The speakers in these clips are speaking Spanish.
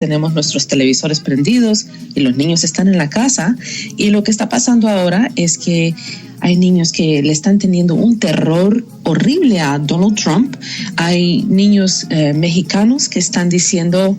tenemos nuestros televisores prendidos y los niños están en la casa, y lo que está pasando ahora es que hay niños que le están teniendo un terror horrible a Donald Trump. Hay niños mexicanos que están diciendo,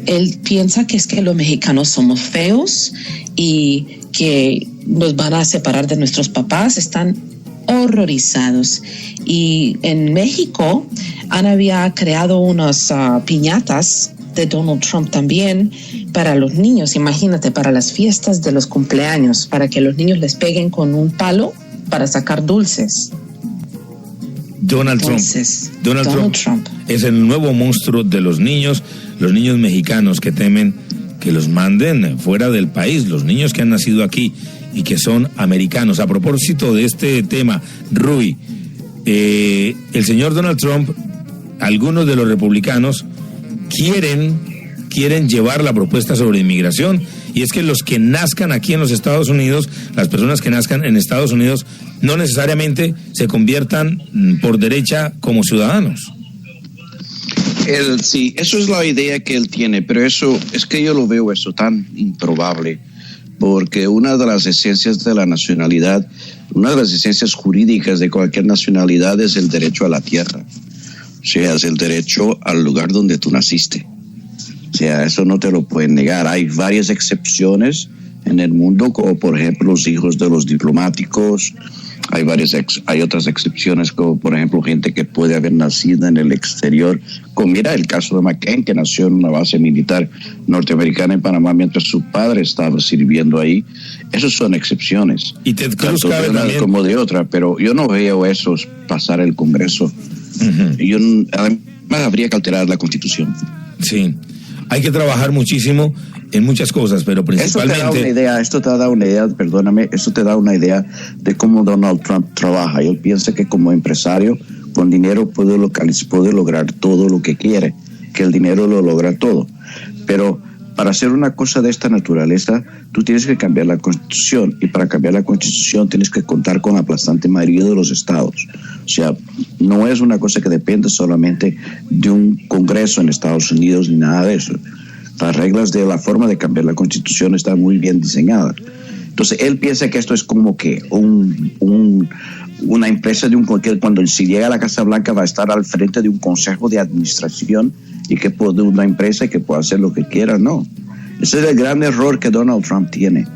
él piensa que es que los mexicanos somos feos y que nos van a separar de nuestros papás. Están horrorizados. Y en México había creado unas piñatas de Donald Trump también para los niños, imagínate, para las fiestas de los cumpleaños, para que los niños les peguen con un palo para sacar dulces. Donald Trump es el nuevo monstruo de los niños mexicanos que temen que los manden fuera del país, los niños que han nacido aquí y que son americanos. A propósito de este tema, Rui, el señor Donald Trump, algunos de los republicanos quieren llevar la propuesta sobre inmigración, y es que los que nazcan aquí en los Estados Unidos, las personas que nazcan en Estados Unidos, no necesariamente se conviertan por derecha como ciudadanos. Sí, eso es la idea que él tiene, pero eso es que yo lo veo eso tan improbable, porque una de las esencias de la nacionalidad, una de las esencias jurídicas de cualquier nacionalidad es el derecho a la tierra. O sea, es el derecho al lugar donde tú naciste. O sea, eso no te lo pueden negar. Hay varias excepciones en el mundo, como por ejemplo los hijos de los diplomáticos. Hay otras excepciones, como por ejemplo gente que puede haber nacido en el exterior. Como mira el caso de McCain, que nació en una base militar norteamericana en Panamá mientras su padre estaba sirviendo ahí. Esas son excepciones. Y Ted Cruz tanto de una como de otra, pero yo no veo eso pasar el Congreso. Además habría que alterar la Constitución. Sí, hay que trabajar muchísimo en muchas cosas, pero principalmente... Esto te da una idea de cómo Donald Trump trabaja. Él piensa que como empresario, con dinero puede lograr todo lo que quiere, que el dinero lo logra todo. Pero para hacer una cosa de esta naturaleza, tú tienes que cambiar la Constitución, y para cambiar la Constitución tienes que contar con la aplastante mayoría de los estados. O sea, no es una cosa que depende solamente de un Congreso en Estados Unidos ni nada de eso. Las reglas de la forma de cambiar la Constitución están muy bien diseñadas. Entonces, él piensa que esto es como que una empresa que cuando si llega a la Casa Blanca va a estar al frente de un consejo de administración y que puede una empresa que puede hacer lo que quiera. No, ese es el gran error que Donald Trump tiene,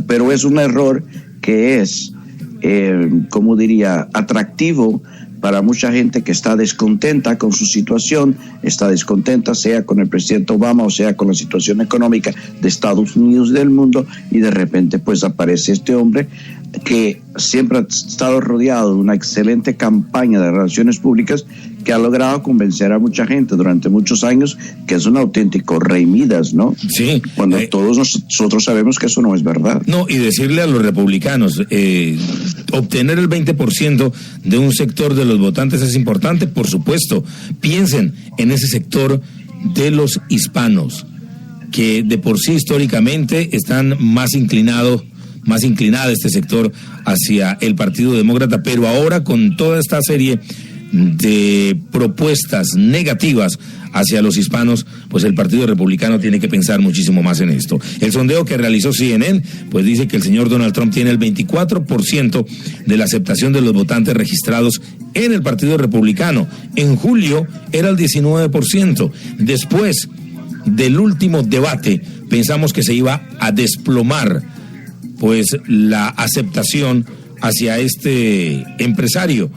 pero es un error que es, atractivo para mucha gente que está descontenta con su situación, está descontenta sea con el presidente Obama o sea con la situación económica de Estados Unidos y del mundo, y de repente pues aparece este hombre que siempre ha estado rodeado de una excelente campaña de relaciones públicas que ha logrado convencer a mucha gente durante muchos años que es un auténtico rey Midas, ¿no? Sí. Cuando todos nosotros sabemos que eso no es verdad. No, y decirle a los republicanos, obtener el 20% de un sector de los votantes es importante, por supuesto. Piensen en ese sector de los hispanos, que de por sí históricamente están más inclinada este sector hacia el Partido Demócrata, pero ahora con toda esta serie de propuestas negativas hacia los hispanos, pues el Partido Republicano tiene que pensar muchísimo más en esto. El sondeo que realizó CNN, pues dice que el señor Donald Trump tiene el 24% de la aceptación de los votantes registrados en el Partido Republicano. En julio era el 19%. Después del último debate, pensamos que se iba a desplomar pues la aceptación hacia este empresario.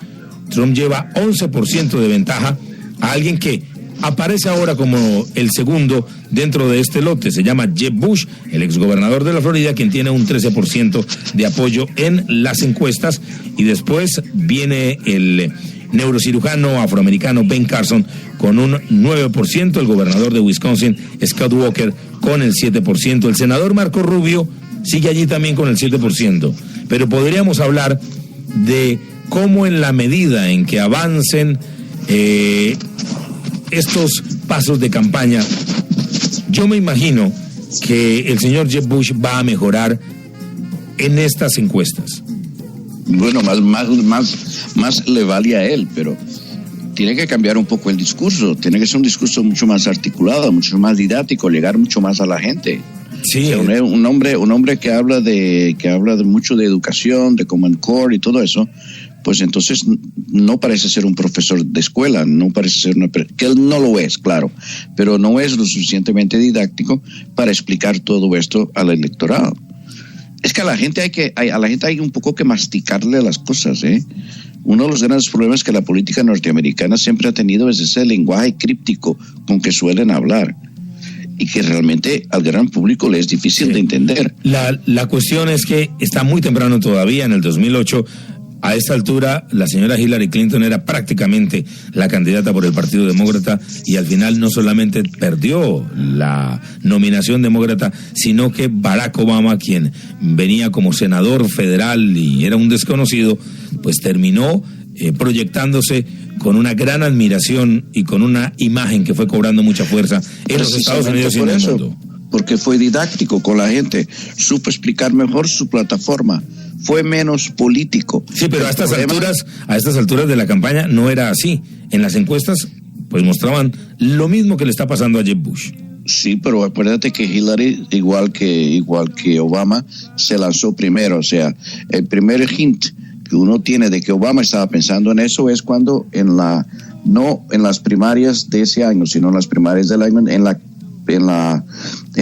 Trump lleva 11% de ventaja a alguien que aparece ahora como el segundo dentro de este lote. Se llama Jeb Bush, el exgobernador de la Florida, quien tiene un 13% de apoyo en las encuestas. Y después viene el neurocirujano afroamericano Ben Carson con un 9%, el gobernador de Wisconsin, Scott Walker, con el 7%. El senador Marco Rubio sigue allí también con el 7%. Pero podríamos hablar de cómo en la medida en que avancen estos pasos de campaña, yo me imagino que el señor Jeb Bush va a mejorar en estas encuestas. Bueno, más le vale a él, pero tiene que cambiar un poco el discurso, tiene que ser un discurso mucho más articulado, mucho más didáctico, llegar mucho más a la gente. Sí. O sea, un hombre que habla de mucho de educación, de Common Core y todo eso, pues entonces no parece ser un profesor de escuela, no parece ser que él no lo es, claro, pero no es lo suficientemente didáctico para explicar todo esto al electorado. Es que a la gente hay un poco que masticarle las cosas, ¿eh? Uno de los grandes problemas que la política norteamericana siempre ha tenido es ese lenguaje críptico con que suelen hablar y que realmente al gran público le es difícil de entender. La cuestión es que está muy temprano todavía, en el 2008, a esta altura la señora Hillary Clinton era prácticamente la candidata por el Partido Demócrata y al final no solamente perdió la nominación demócrata, sino que Barack Obama, quien venía como senador federal y era un desconocido, pues terminó proyectándose con una gran admiración y con una imagen que fue cobrando mucha fuerza en los Estados Unidos y en el mundo. Porque fue didáctico con la gente, supo explicar mejor su plataforma, fue menos político. Sí, pero a estas alturas de la campaña no era así. En las encuestas pues mostraban lo mismo que le está pasando a Jeb Bush. Sí, pero acuérdate que Hillary, igual que Obama, se lanzó primero. O sea, el primer hint que uno tiene de que Obama estaba pensando en eso es cuando no en las primarias de ese año, sino en las primarias del año, en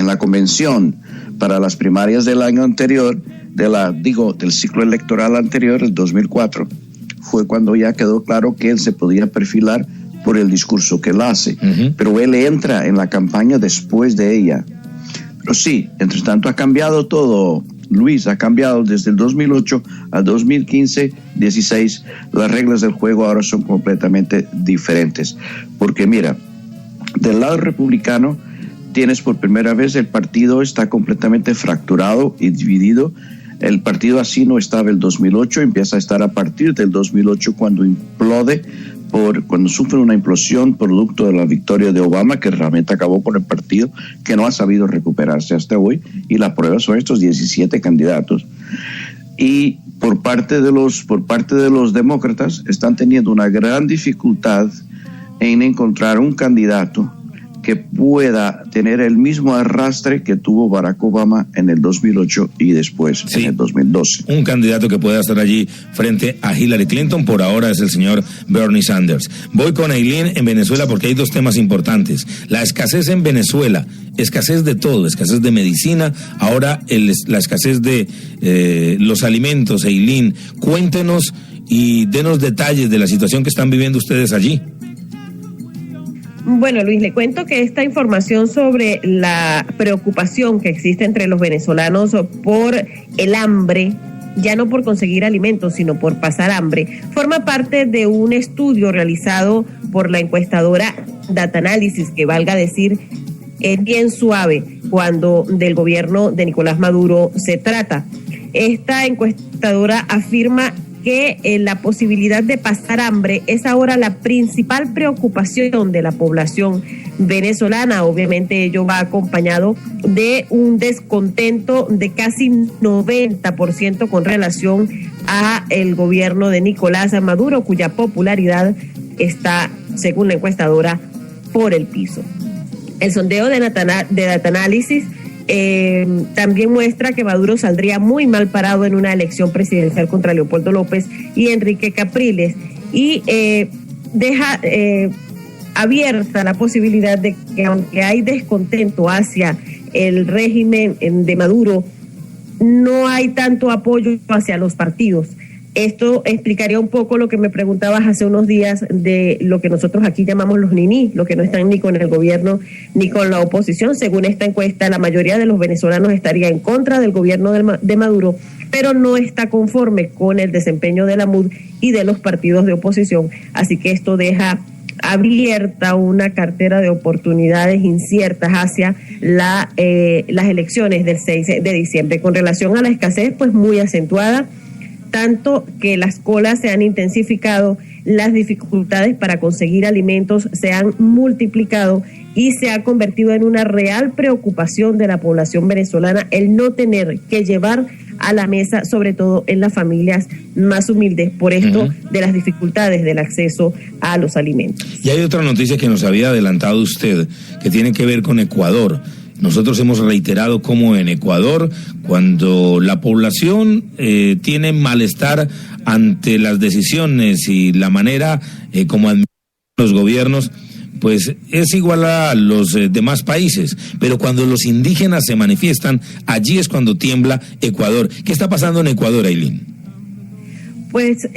la convención para las primarias del año anterior, del ciclo electoral anterior, el 2004, fue cuando ya quedó claro que él se podía perfilar por el discurso que él hace. Uh-huh. Pero él entra en la campaña después de ella. Pero sí, entre tanto ha cambiado todo, Luis, ha cambiado desde el 2008 a 2015, 16, las reglas del juego ahora son completamente diferentes. Porque mira, del lado republicano tienes por primera vez el partido está completamente fracturado y dividido. El partido así no estaba el 2008, empieza a estar a partir del 2008 cuando cuando sufre una implosión producto de la victoria de Obama, que realmente acabó con el partido, que no ha sabido recuperarse hasta hoy, y la prueba son estos 17 candidatos. Y por parte de los demócratas están teniendo una gran dificultad en encontrar un candidato que pueda tener el mismo arrastre que tuvo Barack Obama en el 2008 y después en el 2012. Un candidato que pueda estar allí frente a Hillary Clinton, por ahora es el señor Bernie Sanders. Voy con Aileen en Venezuela porque hay dos temas importantes. La escasez en Venezuela, escasez de todo, escasez de medicina, ahora la escasez de los alimentos. Aileen, cuéntenos y denos detalles de la situación que están viviendo ustedes allí. Bueno, Luis, le cuento que esta información sobre la preocupación que existe entre los venezolanos por el hambre, ya no por conseguir alimentos, sino por pasar hambre, forma parte de un estudio realizado por la encuestadora Data-Analysis, que valga decir, es bien suave cuando del gobierno de Nicolás Maduro se trata. Esta encuestadora afirma que la posibilidad de pasar hambre es ahora la principal preocupación de la población venezolana. Obviamente ello va acompañado de un descontento de casi 90% con relación a el gobierno de Nicolás Maduro, cuya popularidad está, según la encuestadora, por el piso. El sondeo de Data-Analysis también muestra que Maduro saldría muy mal parado en una elección presidencial contra Leopoldo López y Enrique Capriles, y deja abierta la posibilidad de que, aunque hay descontento hacia el régimen de Maduro, no hay tanto apoyo hacia los partidos. Esto explicaría un poco lo que me preguntabas hace unos días de lo que nosotros aquí llamamos los niní, los que no están ni con el gobierno ni con la oposición. Según esta encuesta, la mayoría de los venezolanos estaría en contra del gobierno de Maduro, pero no está conforme con el desempeño de la MUD y de los partidos de oposición. Así que esto deja abierta una cartera de oportunidades inciertas hacia las elecciones del 6 de diciembre. Con relación a la escasez, pues muy acentuada, tanto que las colas se han intensificado, las dificultades para conseguir alimentos se han multiplicado y se ha convertido en una real preocupación de la población venezolana el no tener que llevar a la mesa, sobre todo en las familias más humildes, por esto de las dificultades del acceso a los alimentos. Y hay otra noticia que nos había adelantado usted, que tiene que ver con Ecuador. Nosotros hemos reiterado cómo en Ecuador, cuando la población tiene malestar ante las decisiones y la manera como administran los gobiernos, pues es igual a los demás países, pero cuando los indígenas se manifiestan, allí es cuando tiembla Ecuador. ¿Qué está pasando en Ecuador, Ailín? Pues,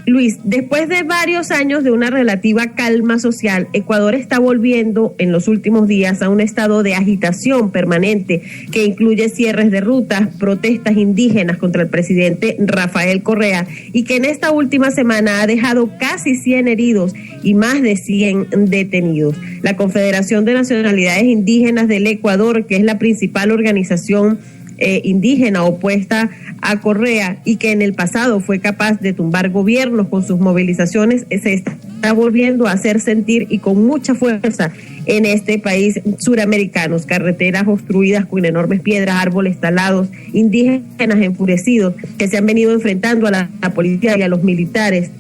Luis, después de varios años de una relativa calma social, Ecuador está volviendo en los últimos días a un estado de agitación permanente que incluye cierres de rutas, protestas indígenas contra el presidente Rafael Correa y que en esta última semana ha dejado casi 100 heridos y más de 100 detenidos. La Confederación de Nacionalidades Indígenas del Ecuador, que es la principal organización indígena opuesta a Correa y que en el pasado fue capaz de tumbar gobiernos con sus movilizaciones, se está volviendo a hacer sentir y con mucha fuerza en este país suramericano. Carreteras obstruidas con enormes piedras, árboles talados, indígenas enfurecidos que se han venido enfrentando a la policía y a los militares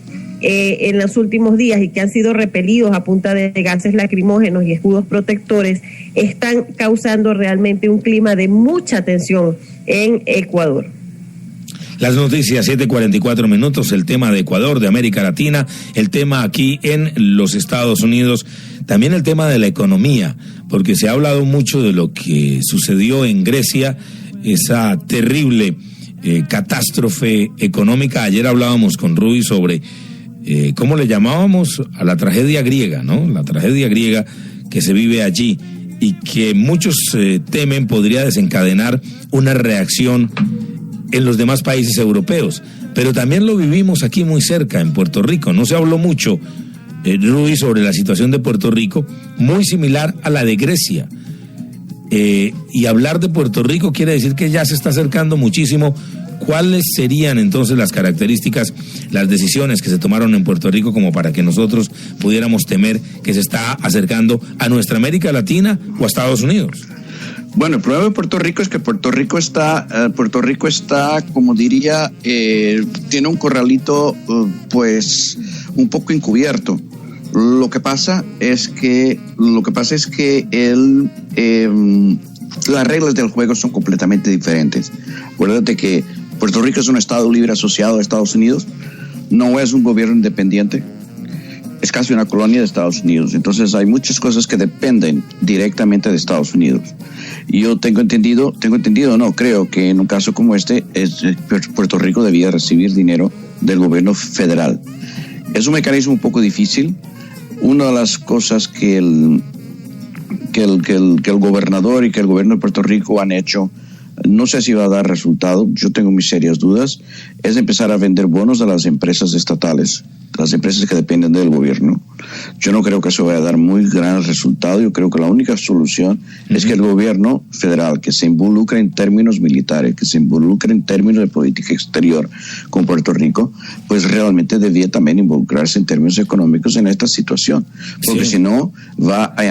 en los últimos días y que han sido repelidos a punta de gases lacrimógenos y escudos protectores, están causando realmente un clima de mucha tensión en Ecuador. Las noticias, 7:44 minutos, el tema de Ecuador, de América Latina, el tema aquí en los Estados Unidos, también el tema de la economía, porque se ha hablado mucho de lo que sucedió en Grecia, esa terrible catástrofe económica. Ayer hablábamos con Rudy sobre ¿cómo le llamábamos? A la tragedia griega, ¿no? La tragedia griega que se vive allí y que muchos temen podría desencadenar una reacción en los demás países europeos. Pero también lo vivimos aquí muy cerca, en Puerto Rico. No se habló mucho, Rudy, sobre la situación de Puerto Rico, muy similar a la de Grecia. Y hablar de Puerto Rico quiere decir que ya se está acercando muchísimo. ¿Cuáles serían entonces las características, las decisiones que se tomaron en Puerto Rico como para que nosotros pudiéramos temer que se está acercando a nuestra América Latina o a Estados Unidos? Bueno, el problema de Puerto Rico es que Puerto Rico está, como diría, tiene un corralito, pues, un poco encubierto. Lo que pasa es que las reglas del juego son completamente diferentes. Acuérdate que Puerto Rico es un estado libre asociado a Estados Unidos, no es un gobierno independiente, es casi una colonia de Estados Unidos. Entonces hay muchas cosas que dependen directamente de Estados Unidos. Y yo creo que en un caso como este, Puerto Rico debía recibir dinero del gobierno federal. Es un mecanismo un poco difícil. Una de las cosas que el gobernador y que el gobierno de Puerto Rico han hecho, no sé si va a dar resultado, yo tengo mis serias dudas, es empezar a vender bonos a las empresas estatales, las empresas que dependen del gobierno. Yo no creo que eso vaya a dar muy gran resultado. Yo creo que la única solución es que el gobierno federal, que se involucre en términos militares, que se involucre en términos de política exterior con Puerto Rico, pues realmente debía también involucrarse en términos económicos en esta situación, porque si no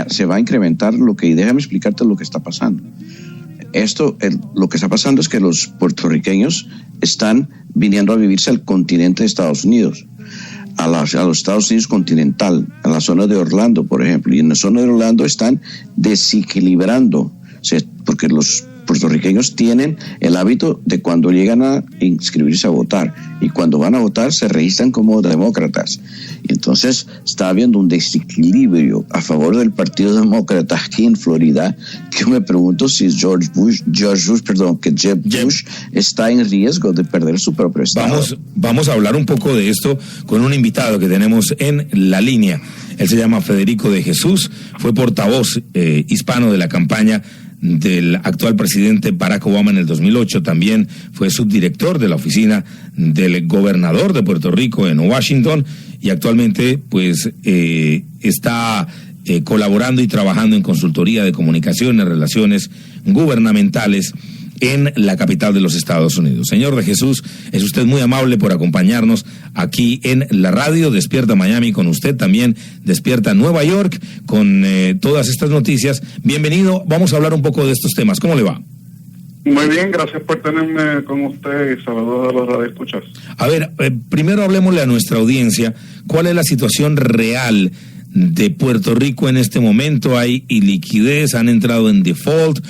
se va a incrementar lo que, y déjame explicarte lo que está pasando. Lo que está pasando es que los puertorriqueños están viniendo a vivirse al continente de Estados Unidos, a los Estados Unidos continental, a la zona de Orlando, por ejemplo, y en la zona de Orlando están desequilibrando, porque los puertorriqueños tienen el hábito de cuando llegan a inscribirse a votar y cuando van a votar se registran como demócratas. Y entonces está habiendo un desequilibrio a favor del Partido Demócrata aquí en Florida, que me pregunto si Jeb Bush está en riesgo de perder su propio estado. Vamos a hablar un poco de esto con un invitado que tenemos en la línea. Él se llama Federico de Jesús, fue portavoz hispano de la campaña del actual presidente Barack Obama en el 2008, también fue subdirector de la oficina del gobernador de Puerto Rico en Washington y actualmente pues está colaborando y trabajando en consultoría de comunicaciones, relaciones gubernamentales en la capital de los Estados Unidos. Señor de Jesús, es usted muy amable por acompañarnos aquí en la radio Despierta Miami, con usted también Despierta Nueva York, con todas estas noticias. Bienvenido, vamos a hablar un poco de estos temas. ¿Cómo le va? Muy bien, gracias por tenerme con usted y saludos a los radioescuchas. A ver, primero hablemosle a nuestra audiencia, ¿cuál es la situación real de Puerto Rico en este momento? ¿Hay iliquidez? ¿Han entrado en default?